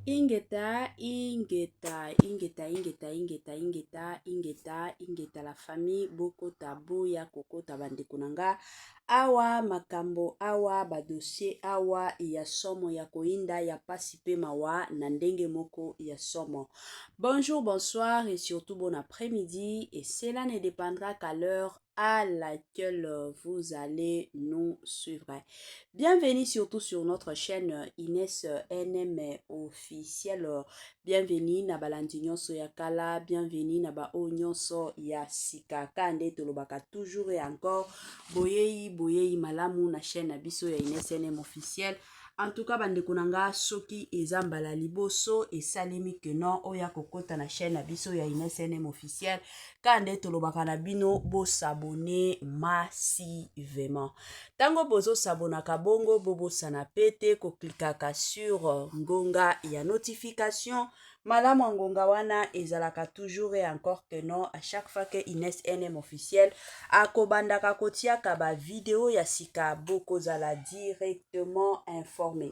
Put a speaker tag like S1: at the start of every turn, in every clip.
S1: Ingeta la famille boko tabo ya kokota bandekunanga awa makambo awa badossier awa ya somo ya koinda ya pasi pe mawa na ndenge moko ya somo. Bonjour, bonsoir et surtout bon après-midi, et cela ne dépendra qu'à l'heure à laquelle vous allez nous suivre. Bienvenue surtout sur notre chaîne Inès NM officiel. Bienvenue na balandi nyonso ya kala, bienvenue na ba o nyonso ya sika kande tolobaka toujours et encore boyei malamu na chaîne na biso ya Inès NM officiel. En tout cas, bande konanga soki ezambala liboso et salimi que non oya kokota na chaîne na biso ya Inès NM officiel. Kande tolobaka na bino bo s'abonner massivement. Tango bozo s'abonaka bongo bobo sana pete ko klikaka sur ngonga ya notification. Madame Ngonga wana ezalaka toujours et encore que non à chaque fois que Inès NM officiel akobandaka kotiaka ba vidéo ya sika boko zala directement informé.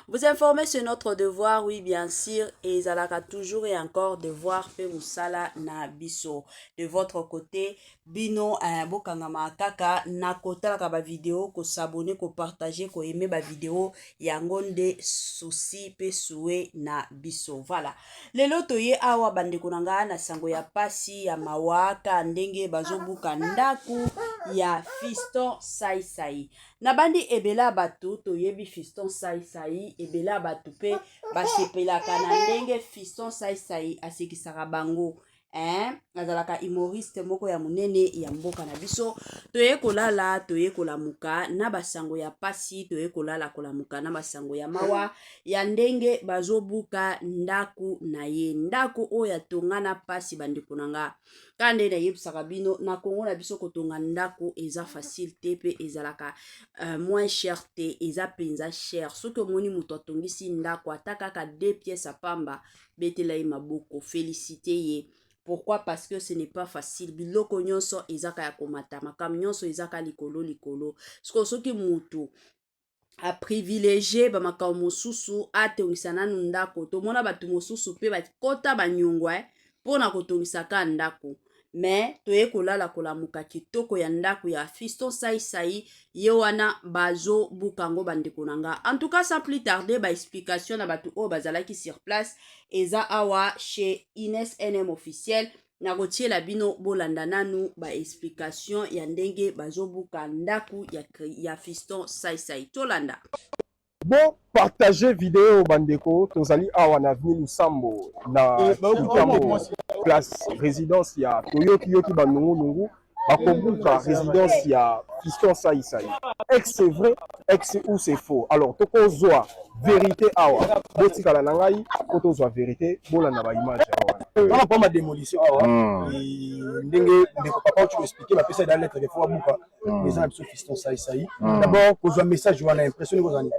S1: Vous informer, c'est notre devoir, oui, bien sûr, et Zalaka toujours et encore devoir fait Moussala na biso. De votre côté, bino, bokangama kaka, na kota la ba vidéo, ko s'abonner, ko partager, ko aimer ba vidéo, yangonde souci pe soué na biso. Voilà. Lelo toye awa bande konanga na sango ya pasi, ya mawaka, ndenge bazobuka ndaku, ya fiston sai. Na bandi ebela batu toyebi fiston sai ebela batu pe basepelaka na ndenge fiston sai asekisaka bango azalaka humoriste moko ya munene ya mboka na biso. Toye kolala toye kolamuka na basango ya pasi, toye kolala kolamuka na basango ya mawa ya ndenge bazobuka ndaku na ye, ndaku oya tongana pasi bandi kunanga. Kande na yebisaka bino na Kongo na biso kotonga ndaku eza facile te pe ezalaka moins cher te, eza penza cher. Soki omoni muto atongisi ndaku atakaka 2 pièces à pamba betela ye maboko, félicité ye. Pourquoi? Parce que ce n'est pas facile. Biloko nyonso ezaka ya komata, makam nyonso ezaka likolo. Soki mutu a privilégié ba makam mosusu atongisa nanu ndako, tomona batu mosusu pe bakota banyongwa pona kotongisaka ndako. Mais toye kolala kolamuka kitoko ya ndaku ya fiston sai ye wana bazo bukango bande konanga. En tout cas, sans plus tarder, ba explication na batu o bazalaki sur place eza awa chez Inès NM officiel. Na rotier la bino bolanda nanu ba explication ya ndenge bazo buka ndaku ya fiston sai tolanda.
S2: Bon, partagez vidéo bandeko, tozali awa na avenue Lusambo na place résidence ya Toyoki Banungu bakobuka résidence ya fiston sai. Ex c'est vrai, ex ou c'est faux. Alors toko zoa vérité awa botikala na ngai koto zoa vérité bolanda ba image awa.
S3: On a pas ma démolition awa et ndenge ndeko papa tu m'expliquer ma pesa dans lettre des fois buka les gens sur fiston sai. D'abord ko zoa message wana impression ko zani.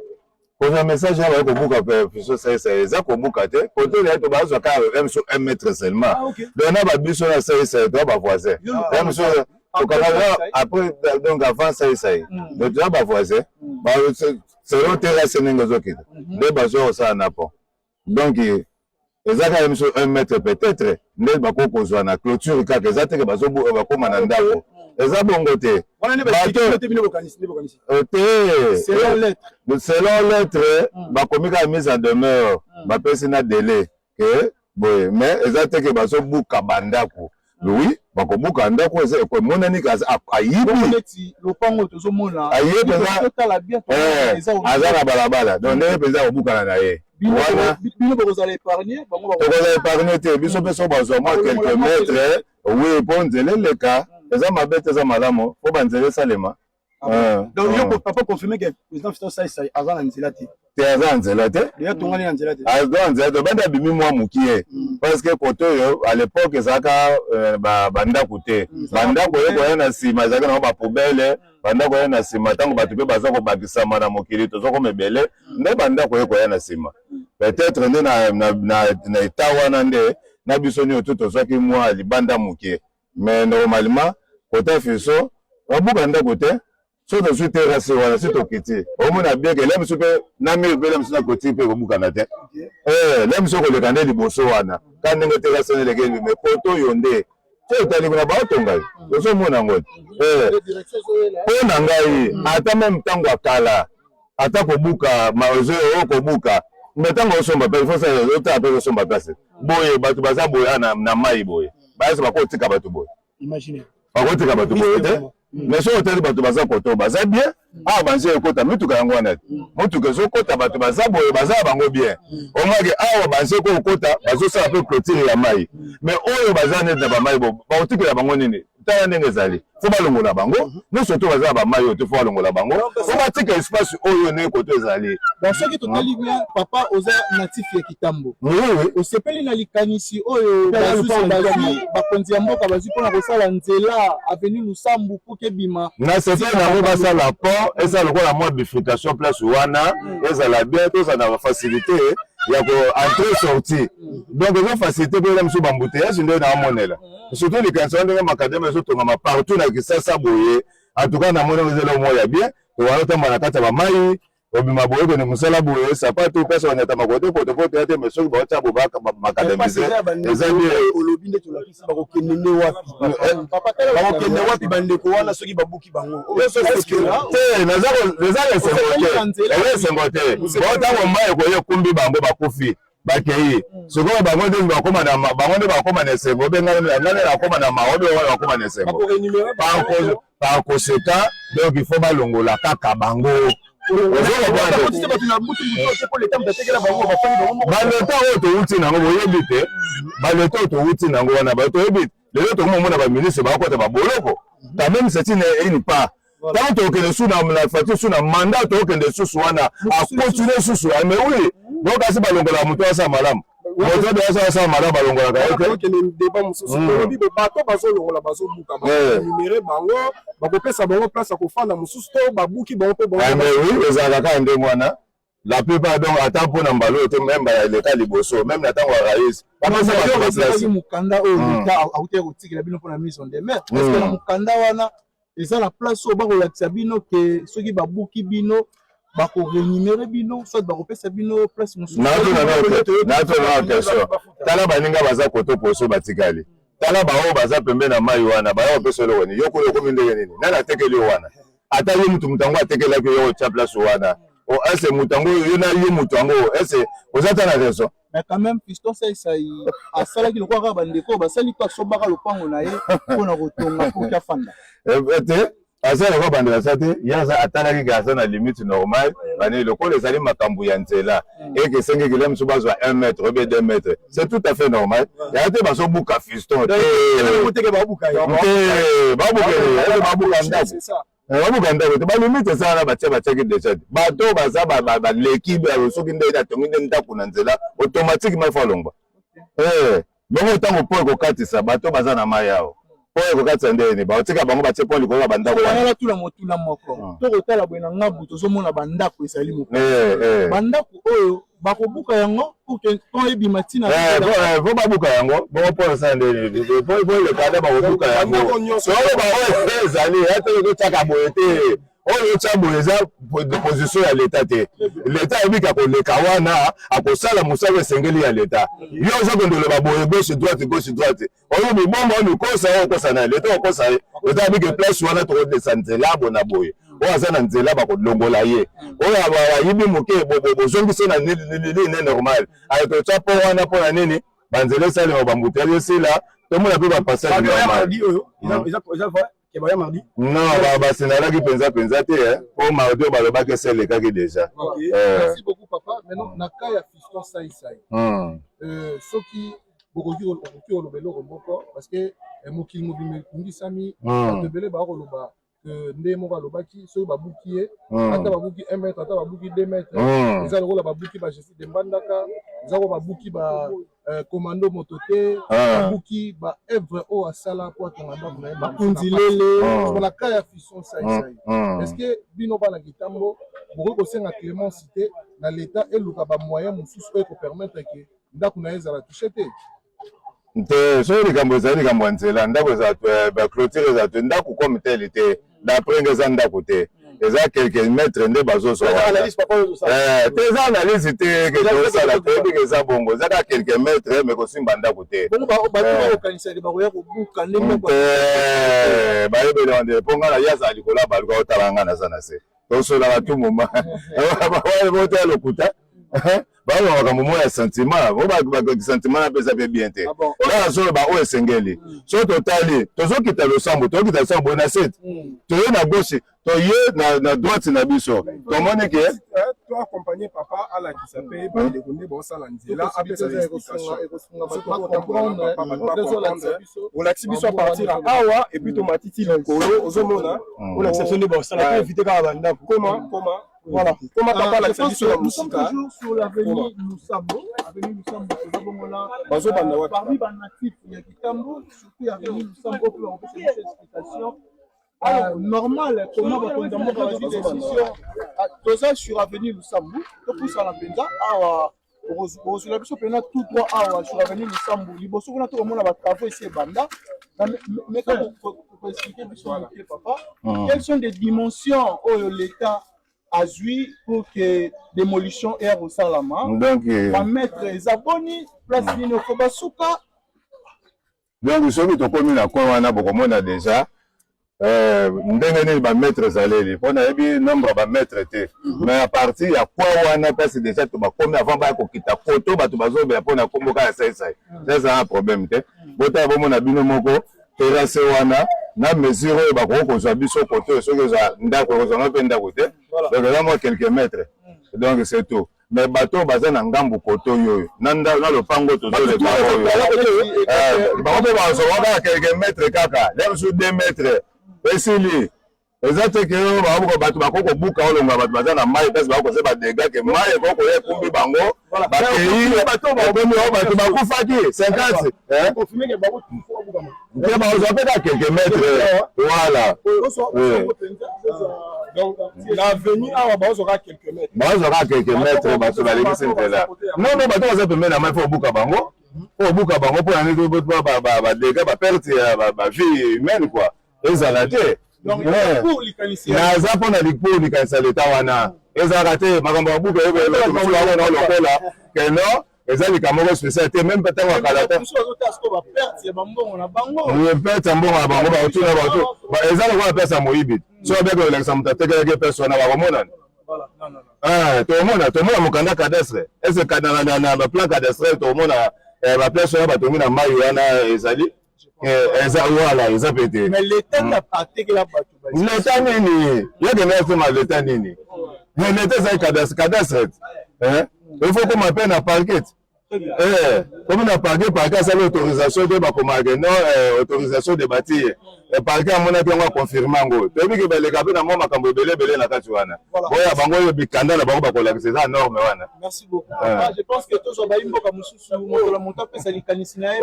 S4: Pour message à beaucoup fiston sai za ko buka te koto le to bazo ka sur 1 mètre seulement. Donc na ba biso na sai to ba voisin. Même sur après donc avant ça donc tu vas voisin bah c'est l'autre sénégalais qui les bateaux ça n'a pas donc ezaka même sur 1 mètre peut-être ne ba ko kozwa na clôture ka ezate ke bazo ba ko mananda ko eza bongo te selon lettre ba komika mise en demeure ba pesi na délai que boy mais ezate ke bazo buka bandako oui bakobuka ndako eza ko monani kaza ayibi
S3: lopango tozomona
S4: ayibi azana balabala donc ne peza kobuka na ye wana
S3: bino bokozala épargner bango
S4: bakozala épargner te biso peso bazwa moi quelques mètres oui pour nzele leka eza mabete eza malamu po banzele salema
S3: donc yo papa confirmer que président fiston sai avant nzela te
S4: aza nzela te
S3: ya tongani na nzela te
S4: aza nzela te banda bimi mwa mukie parce que koto yo à l'époque ezaka bandako te bandako yo koya na nsima ezalaki nango bapoubele bandako oya na nsima ntango bato mpe baza kobakisama na mokili tozokoma ebele nde bandako yo koya na nsima peut-être nde na eta wana nde na biso nyonso tozwaki mwa libanda mokie mais normalement kota fiso babuka ndako te so to suis terrasse wana c'est to kiti omona bien que lem soupe na mi be lem suna koti pe kobuka te lem so ko le kande liboso wana kande ngo terrasse ne leke mais poto yonde c'est tali kuna ba tonga so mona ngoti pona ngai ata même tango akala ata kobuka maozo kobuka mais tango osomba pe faut ça ota pe osomba place boye batu baza boye na mai boye baza bakotika batu boye
S3: Imaginez.
S4: bakotika batu boye te mais so hôtel bato baza koto baza bien banze ekota mituka yango wana motuka ezokota bato baza boye baza bango bien omwake awa banze kokota bazosala mpe clôture ya mai mais oyo baza neti na bamai bakotikela bango nini tala ndenge ezali fo balongola bango nyonso to baza bamai oyo te fo balongola bango fo batika espace oyo ne koto ezali
S3: dans soki totali bien papa oza natif ya kitambo osepeli na likanisi oyo bazwi bakonzi ya mboka bazwi mpona kosala nzela avenue Lusambu puke bima
S4: na sepeli nango basala pont ezala lokola mwa bifurcation place wana ezala bien tozala na facilité ya ko entrer sortir donc ezo facilité mpe eza mosusu bambuteyage nde naamonela surtout likanisi wana ndenge makadame ezotongama partout na kisasa boye en tout cas namoni ezela omoya bien towana otamba na kati ya bamai obima boye kone mosala boye sapato place banyatama kote potopoto ya te mais soki baotya bobaka makadamize eza bien
S3: olobi nde tolakisi bakokende bakokende wapi bandeko wana soki babuki bango
S4: te naza lesengo te baotango mai ekoye ekumbi bango bakufi bakei sikoyo bango nde bakoma na esengo bengane nakoma na maobe wana bakoma na esengo par conséquent donc il faut balongola kaka bango baleta oyo towuti nango boyebi te baleta oyo towuti nango wana toyebi lelo tokomomona baministre bakota baboloko ta même c'est une part tant tokende su na fati su na mandat tokende susu wana akontinue susu mais oui donc asi balongola moto asa malamu moto de asa malamu balongolaka ete
S2: débat mosusu tolobi bato bazolongola bazobuka banumere bango bakopesa bango place ya kofanda mosusu to babuki bango mpe bango
S4: mais oui ezalaka kaka ndenge wana la plupart donc ata mpona mbalo te même baleka liboso même na ntango ya rais
S3: bapesa mokanda oyo leta autaki kotikela bino mpona mise en demeure parce que na mokanda wana eza na place oyo bakolakisa bino ke soki babuki bino bakorenumere bino soit bakopesa bino place mosusu
S4: natona question tala baninga baza koto poso batikali tala baoyo baza pembeni na mai wana baya kopesa eloko nini yo kuna okomi ndenge nini nani atekeli yo wana ata ye mutu mutu yango atekelaki yo otya place wana ese mutu yango yo na ye mutu yango ese oza ta na raison
S3: mais quand même Fiston Saïsaï asalaki lokola kaka bandeko basali to asobaka lopango na ye mpona kotonga po kya fanda
S4: te asala kwa bandela sa te yaza atalaki ke aza na limite normale bani lokola ezali makambo ya nzela eke esengeki le mosusu bazwa 1 mètre obe 2 mètres c'est tout à fait normal ya te bazobuka Fiston te babuka ndako te balimite esala na batiaki deja te bato baza baleki soki nde atongi nde ndako na nzela automatiquement ifo alongwa bongo ntango mpo ekokatisa bato baza na mai awa po ekokatisa ndeni baotika bango batie mpo likolo ya bandako
S3: wana tula motula moko tokotala boye na ngabu tozomona bandako ezali moko bandako oyo bakobuka yango po ebima ntina
S4: po babuka yango bongo mpo esala ndeni po elekade bakobuka yango soki baoyo ezali ate ekotiaka boye te oyo otya boye eza position ya leta te leta ayebika koleka wana akosala mosala esengeli ya leta yo ozokende oloba boye gauche droite oyo mibomba oyo mikosa oyo okosa na ye leta okosa ye leta ayebike place wana tokodesa nzela bona boye oyo aza na nzela bakolongola ye oyo ayibi moke bozongisa na nini normal ayetotya mpo wana mpo na nini banzela esalema bambuteli esila tomona mpe bapasage normal non basenalaki mpenza te po mardi oyo balobaki eselekaki déjà.
S3: Merci beaucoup papa. Maintenant na cas ya Fiston Saïsaï soki bokoki oloba eloko moko parce que mokili mobimba ekungisami bato ebele bakoloba nde moko alobaki soki babuki ye ata babuki 1 mètre ata babuki 2 mètres eza lokola babuki bajesi de mbandaka eza ko babuki commando moto te babuki baevre oyo asala po atonga ndako na ye bakonzilele na cas ya Fiston Saïsaï est-ce que bino bana kitambo bokoki kosenga clémencité na leta eluka bamoyen mosusu oyo ekopermettre ke ndako na ye ezala touche te
S4: te soki likambo ezali likambo ya nzela ndako eza baclôture eza te ndako comme tele te d'après nga eza ndako te eza quelques mètres nde bazosala te eza analyse te ke tosala toyebi ke eza bongo eza kaka quelques mètres me kosimba ndako te bayebeli wande mpo nga na ye azala likolo ya baluka otala nga naza na se tosolaka tout moment botala lokuta baloba makambo moko ya sentiment sentiment napesa mpe bien te kaka soloba oyo esengeli so totali tozokita losambo tozokita losambo boye na sete toye na gauche toye na droite na biso tomoni ke
S2: toaccompagner papa alakisa mpe bandeko nde bosala nzela apesa olakisi biso a partir ya awa epuis tomatiti likolo ozomona olakisa biso nde bosala pe évite kaka bandako koma voilà comment papa la biso ya musika
S3: sur l'avenue Lusambo
S2: bazobanda wapi
S3: parmi banatifs ya Kitambo surtout ya avenue Lusambo pour en faire cette explication normal comment bakonza mboka bazwi décision toza sur avenue Lusambo topusana mpenza awa ozula biso mpena tout droit awa sur avenue Lusambo liboso kuna tokomona batravaux esi ebanda mais pour expliquer biso moke papa quelles sont les dimensions oyo l'état azui pour que démolition ait resalama donc va mettre ezaboni place nini okoba suka
S4: donc soki tokomi na coin wana bokomona déjà ndenge nini bametre ezaleli mpo nayebi nombre ya bametre te mais à partir ya kwa wana place déjà tobakomi avant baya kokita koto bato bazobela mpo na komboka ya saisai ça eza un problème te botala bomona bino moko terrasse wana na mesure oyo bakoki kozwa biso koto oyo soki ozwa ndako kozwanga mpe ndako te donc eza mwa quelques mètres donc c'est tout mais bato baza na ngambu koto oyo na lopango tozoleka oyo bango mpe bazwaka kaka quelques mètres kaka ya mosusu 2 mètres esili eza te ke bakoki bato bakoki kobuka olonga bato baza na mai place bakoki koze badega ke mai ekoki koya ekumbi bango bakei bato bakufaki 50 te bazwa mpe kaka quelques mètres voilà
S2: l'avenue awa bazwaka quelques mètres
S4: bazwaka quelques mètres bato balekisi nzela non bato baza pembeni na mai fo obuka bango mpo na nini badega baperte ya bavie humaine quoi ezala te naza mpo na lipo likanisa leta wana ezalaka te makambo ya buka wana lokola keno eza likambo moko spécial te même ntango akala te perte ya mbongo na bango baotuna bato eza lokola pese ya moyibi so abeka olakisa moto atekelaki pese wana bakomonani tomona mokanda cadastre ese na baplan cadastre tomona baplace wana batongi na mai wana ezali eza wala eza pete leta nini yakende asema leta nini leta ezali cadastre ifo koma mpe na parquet komi na parquet asali autorisation te bakomake non autorisation de bâtir parquet amonaki yango aconfirme yango toyebi ke baleka mpe na mwa makambo ebele na kati wana oyo bango oyo bikanda na bango bakolakisa eza norme wana.
S3: Merci beaucoup. Je pense que tozwa bayimboka mosusu mokola moto apesa likanisi na ye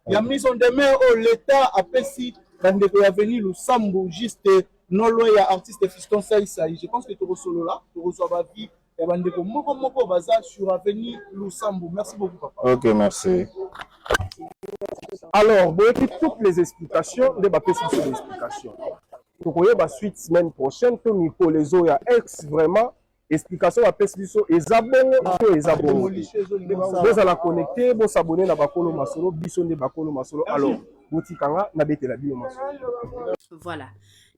S3: ya mise en demeure oyo l'état apesi bandeko ya veni Lusambo juste nolo ya artiste Fiston Saisai. Je pense que tokosolola tokozwa bavi ya bandeko moko baza sur avenue Lusambo. Merci beaucoup papa.
S4: Ok, merci.
S2: Alors, bon, toutes les explications, on va passer sur les explications. Donc, on va suite semaine prochaine, tout Nico les eaux, il y a ex vraiment explication à passer sur les abonnés, les abonnés. Vous allez connecter, vous s'abonner à Bakolo Masolo, Bisson de Bakolo Masolo. Alors, vous tikanga, n'abete la bio Masolo.
S1: Voilà.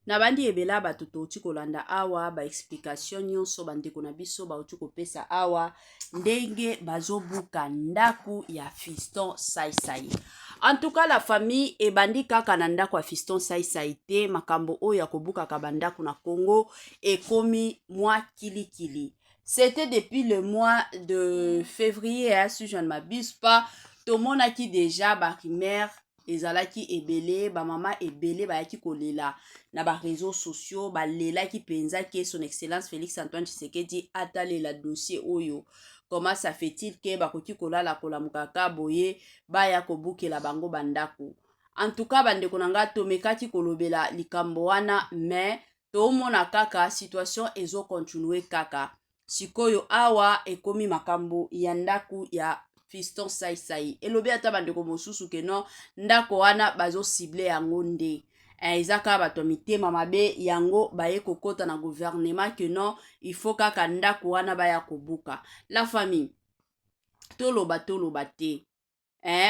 S1: Na bandi ebela bato touti kolanda awa ba explication nyonso bandeko na biso ba uti kopesa awa ndenge bazobuka ndaku ya Fiston Saisai. En tout cas la famille ebandi kaka na ndaku ya Fiston Saisai te makambo oyo ya kobuka ka bandaku na Congo ekomi mwa kilikili. C'était depuis le mois de février si je ne m'abuse pas, tout le monde a qui déjà ba primaire ezalaki ebele ba mama ebele ba yaki kolela na ba réseaux sociaux ba lela ki penza ke son excellence Félix Antoine Tshisekedi atale la dossier oyo comment ça fait-il que ba koki kolala kolamukaka boye ba ya kobukela bango bandako. En tout cas bandeko nanga tomekaki kolobela likambo wana mais to mona kaka situation ezo continuer kaka sikoyo awa ekomi makambo ya ndaku ya Fiston Saisai. Elobi ata bandeko mosusu ke non ndako wana bazo cible yango nde. ezaka bato mitema mabe yango baye kokota na gouvernement que non il faut kaka ndako wana baya kobuka. La famille toloba te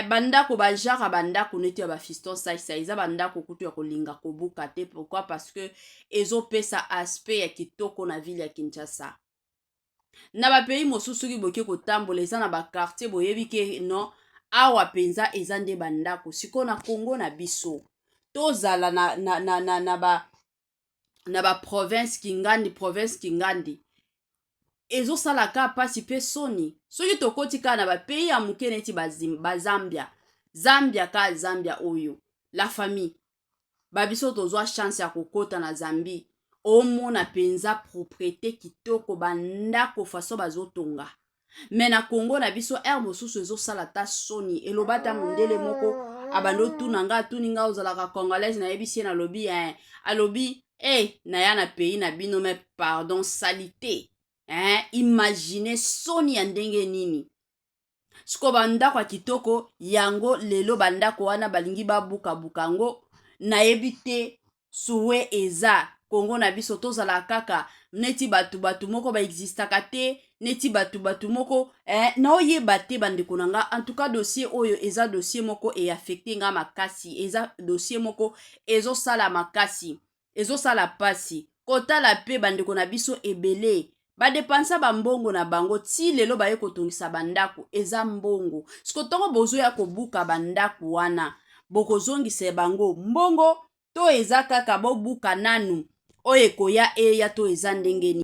S1: bandako bajara bandako neti ya bafiston saisa eza bandako kutu ya kolinga kobuka te. Pourquoi? Parce que ezopesa aspect ya kitoko na ville ya Kinshasa. Na ba pays mosusu ki boke kotambola eza na ba quartier boyebi ke non awa penza eza nde bandako. Siko na Congo na biso tozala na ba province Kingandi ezo salaka pasi pe soni. Soki tokoti ka na ba pays ya muke neti Zambia oyo. La famille babiso tozwa chance ya kokota na Zambie omona penza propriété kitoko bandako faso bazotonga. Mais na Congo na biso mosusu ezo salata soni elobata mondele moko abando tunanga tuninga ozalaka congolaise na yebisi na lobi alobi na ya na pays na bino mais pardon salité. Imaginez soni ya ndenge nini. Siko bandako ya kitoko yango lelo bandako wana balingi babuka bukango na yebite suwe eza Congo na biso tozala kaka neti batu moko ba existaka te neti batu moko na oyeba te bandeko nanga. En tout cas dossier oyo eza dossier moko e affecté nga makasi, eza dossier moko ezo sala makasi, ezo sala pasi kotala pe bandeko na biso ebele ba depansa ba mbongo na bango ti lelo baye kotongisa bandako eza mbongo. Siko tongo bozo ya kobuka bandako wana bokozongisa bango mbongo to eza kaka bobuka nanu oye koya eya to eza ndenge ni.